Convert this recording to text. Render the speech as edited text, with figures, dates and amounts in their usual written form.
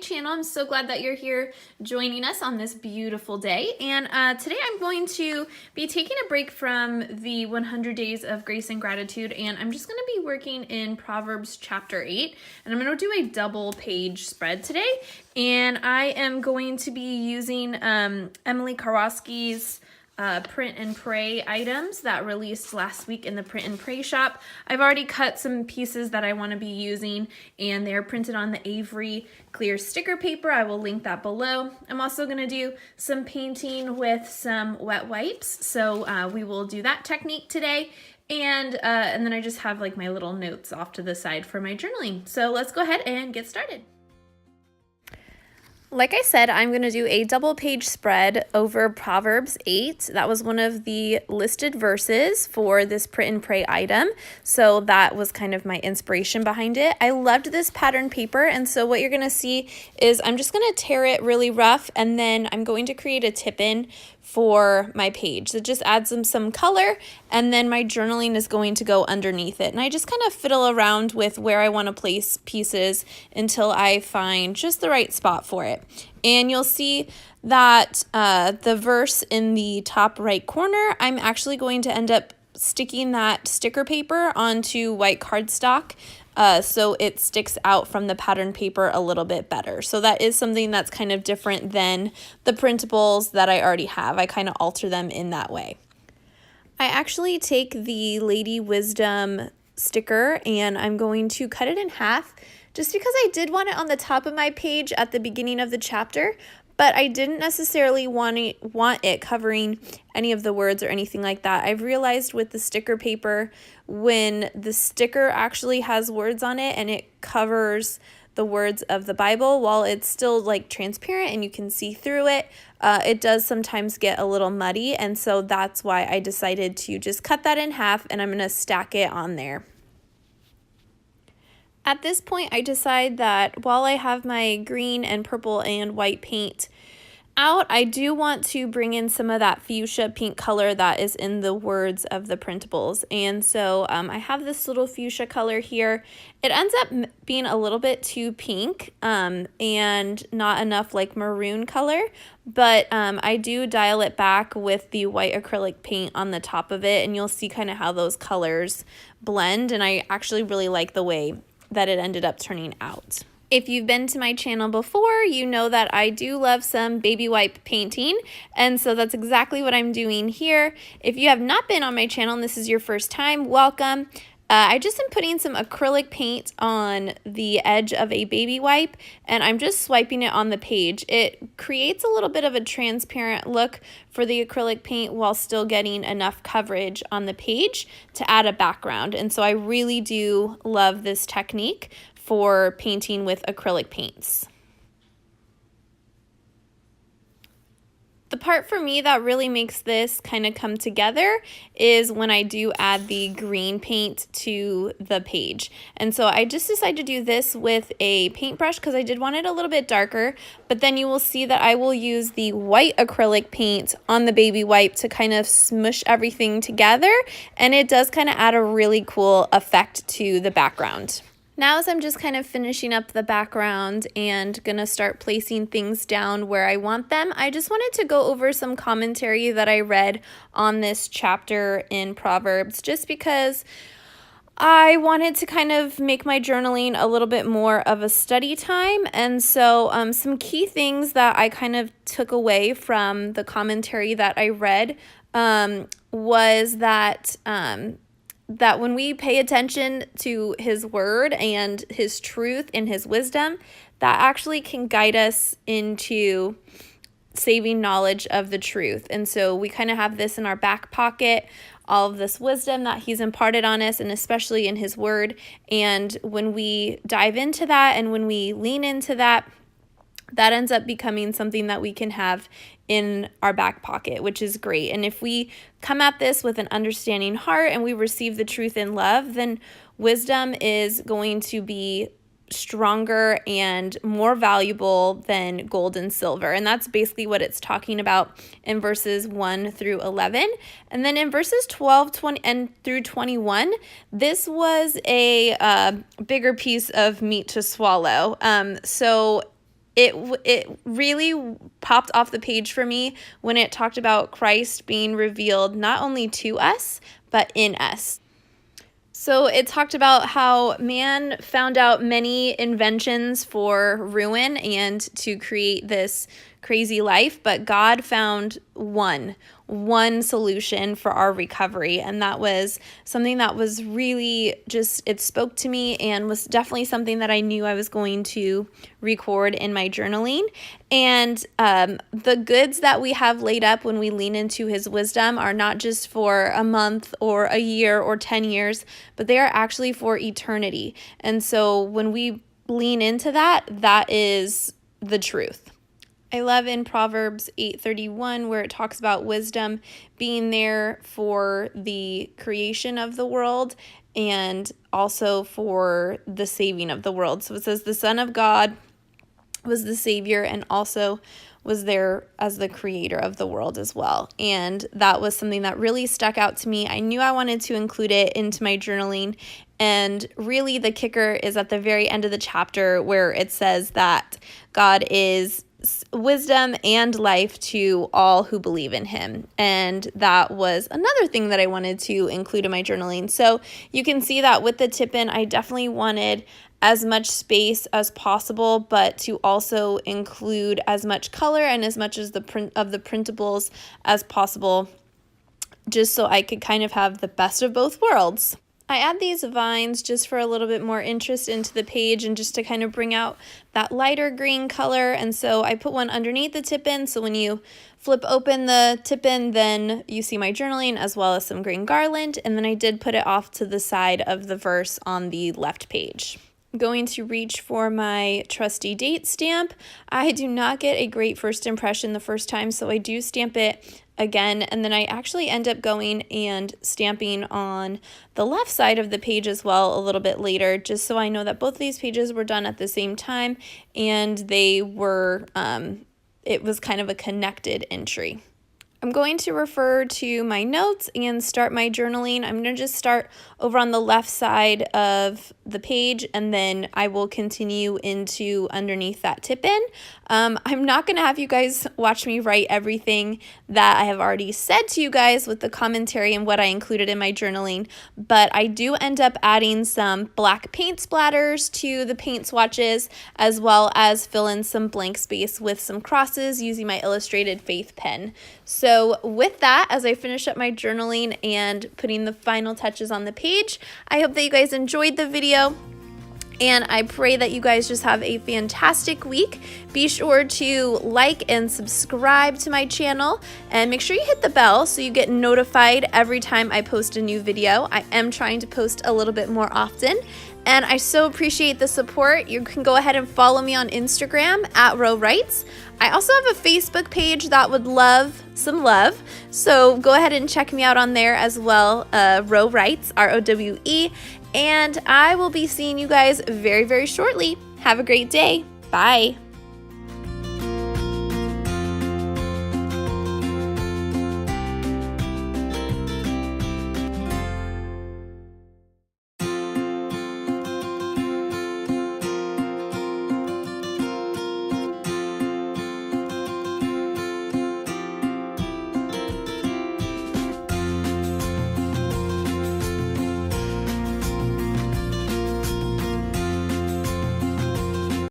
channel. I'm so glad that you're here joining us on this beautiful day. And today I'm going to be taking a break from the 100 Days of Grace and Gratitude, and I'm just going to be working in Proverbs chapter 8, and I'm going to do a double page spread today. And I am going to be using Emily Karwoski's Print and Pray items that released last week in the Print and Pray shop. I've already cut some pieces that I want to be using, and they're printed on the Avery clear sticker paper. I will link that below. I'm also going to do some painting with some wet wipes, so we will do that technique today. And then I just have like my little notes off to the side for my journaling. So let's go ahead and get started. Like I said, I'm going to do a double page spread over Proverbs 8. That was one of the listed verses for this Print and Pray item. So that was kind of my inspiration behind it. I loved this pattern paper. And so what you're going to see is I'm just going to tear it really rough, and then I'm going to create a tip-in for my page. It just adds some color, and then my journaling is going to go underneath it. And I just kind of fiddle around with where I want to place pieces until I find just the right spot for it. And you'll see that the verse in the top right corner, I'm actually going to end up sticking that sticker paper onto white cardstock so it sticks out from the pattern paper a little bit better. So that is something that's kind of different than the printables that I already have. I kind of alter them in that way. I actually take the Lady Wisdom sticker and I'm going to cut it in half just because I did want it on the top of my page at the beginning of the chapter, but I didn't necessarily want it covering any of the words or anything like that. I've realized with the sticker paper, when the sticker actually has words on it and it covers the words of the Bible, while it's still like transparent and you can see through it, it does sometimes get a little muddy. And so that's why I decided to just cut that in half, and I'm going to stack it on there. At this point, I decide that while I have my green and purple and white paint out, I do want to bring in some of that fuchsia pink color that is in the words of the printables. And so I have this little fuchsia color here. It ends up being a little bit too pink and not enough like maroon color, but I do dial it back with the white acrylic paint on the top of it, and you'll see kind of how those colors blend, and I actually really like the way that it ended up turning out. If you've been to my channel before, you know that I do love some baby wipe painting, and so that's exactly what I'm doing here. If you have not been on my channel and this is your first time, welcome. I just am putting some acrylic paint on the edge of a baby wipe, and I'm just swiping it on the page. It creates a little bit of a transparent look for the acrylic paint while still getting enough coverage on the page to add a background. And so I really do love this technique for painting with acrylic paints. The part for me that really makes this kind of come together is when I do add the green paint to the page. And so I just decided to do this with a paintbrush because I did want it a little bit darker, but then you will see that I will use the white acrylic paint on the baby wipe to kind of smush everything together, and it does kind of add a really cool effect to the background. Now, as I'm just kind of finishing up the background and gonna start placing things down where I want them, I just wanted to go over some commentary that I read on this chapter in Proverbs, just because I wanted to kind of make my journaling a little bit more of a study time. And so some key things that I kind of took away from the commentary that I read was that that when we pay attention to his word and his truth and his wisdom, that actually can guide us into saving knowledge of the truth. And so we kind of have this in our back pocket, all of this wisdom that he's imparted on us, and especially in his word. And when we dive into that and when we lean into that, that ends up becoming something that we can have in our back pocket, which is great. And if we come at this with an understanding heart and we receive the truth in love, then wisdom is going to be stronger and more valuable than gold and silver. And that's basically what it's talking about in verses 1 through 11. And then in verses 12, 20, and through 21, this was a bigger piece of meat to swallow. So it really popped off the page for me when it talked about Christ being revealed not only to us, but in us. So it talked about how man found out many inventions for ruin and to create this crazy life, but God found one solution for our recovery. And that was something that was really just, it spoke to me and was definitely something that I knew I was going to record in my journaling. And the goods that we have laid up when we lean into his wisdom are not just for a month or a year or 10 years, but they are actually for eternity. And so when we lean into that, that is the truth. I love in Proverbs 8:31 where it talks about wisdom being there for the creation of the world and also for the saving of the world. So it says the Son of God was the Savior and also was there as the creator of the world as well. And that was something that really stuck out to me. I knew I wanted to include it into my journaling. And really the kicker is at the very end of the chapter where it says that God is wisdom and life to all who believe in him. And that was another thing that I wanted to include in my journaling. So you can see that with the tip-in, I definitely wanted as much space as possible, but to also include as much color and as much as the print of the printables as possible, just so I could kind of have the best of both worlds. I add these vines just for a little bit more interest into the page and just to kind of bring out that lighter green color. And so I put one underneath the tip-in, so when you flip open the tip-in, then you see my journaling as well as some green garland. And then I did put it off to the side of the verse on the left page. I'm going to reach for my trusty date stamp. I do not get a great first impression the first time, so I do stamp it again, and then I actually end up going and stamping on the left side of the page as well a little bit later, just so I know that both of these pages were done at the same time and they were, it was kind of a connected entry. I'm going to refer to my notes and start my journaling. I'm going to just start over on the left side of the page, and then I will continue into underneath that tip-in. I'm not going to have you guys watch me write everything that I have already said to you guys with the commentary and what I included in my journaling, but I do end up adding some black paint splatters to the paint swatches, as well as fill in some blank space with some crosses using my Illustrated Faith pen. So with that, as I finish up my journaling and putting the final touches on the page, I hope that you guys enjoyed the video. And I pray that you guys just have a fantastic week. Be sure to like and subscribe to my channel, and make sure you hit the bell so you get notified every time I post a new video. I am trying to post a little bit more often, and I so appreciate the support. You can go ahead and follow me on Instagram at Row Writes. I also have a Facebook page that would love some love, so go ahead and check me out on there as well, Row Writes, ROWE, and I will be seeing you guys very, very shortly. Have a great day. Bye.